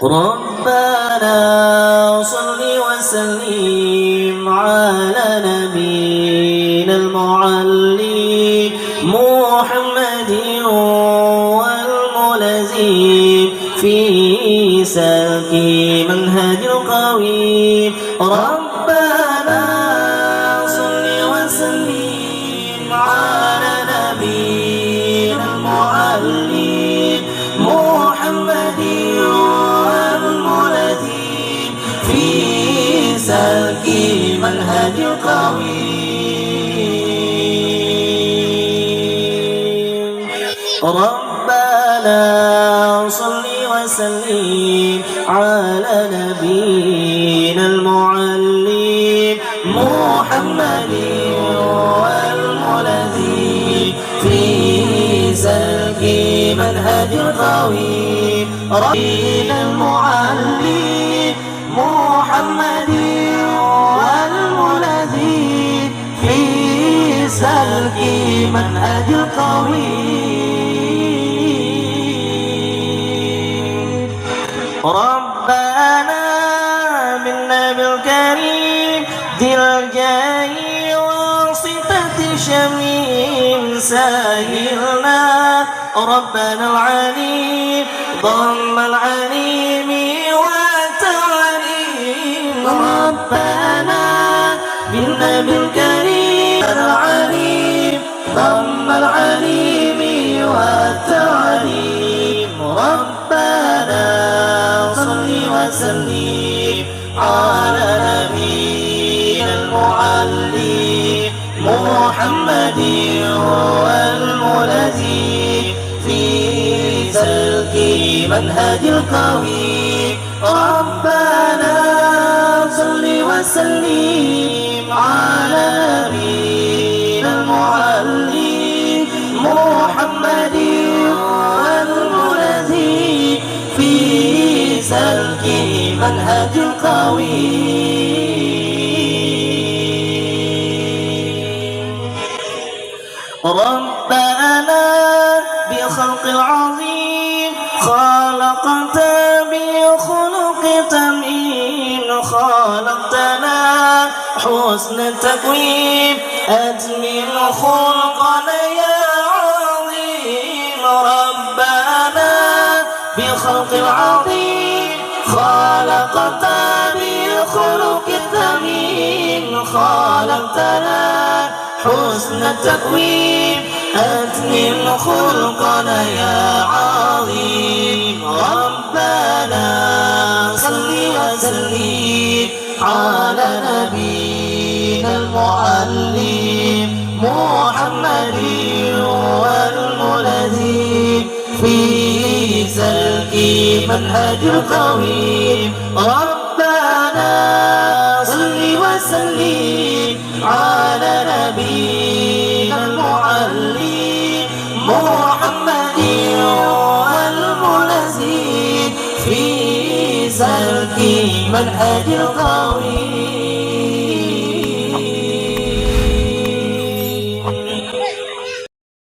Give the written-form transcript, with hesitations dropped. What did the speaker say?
ربنا صل وسلم على نبينا المعلم محمد والملزم في سلك منهج القويم. ربنا صل وسلم على نبينا المعلم محمد والملزم في سلك منهج القويم. ربنا صل وسلم على نبينا المعلم محمد والملزم في سلك منهج القويم. ربنا المعلم محمد والملزم في سلك منهج القويم. ربنا بالنبي الكريم ذي الجاه وصفة شميم ساهلنا. ربنا العليم ضم العليم والتعليم. ربنا بالنبي الكريم العليم ضم العليم والتعليم. ربنا صل وسلم على نبينا المعلم محمد والملزم في سلك منهج القويم. ربنا صل وسلم على نبينا المعلم محمد والملزم في سلك منهج القويم. ربنا بخلق العظيم خلقت بخلق تميم. خلقتنا حسن التكوين أتمم خلقنا يا عظيم. ربنا بخلق العظيم خلقت بخلق التميم. خلقتنا حسن التكوين أتمم خلقنا يا عظيم. ربنا صل وسلم على نبينا المعلم محمد والملزم في سلك منهج القويم. ربنا صل وسلم على نبينا المعلم محمد والملزم في سلك منهج القويم.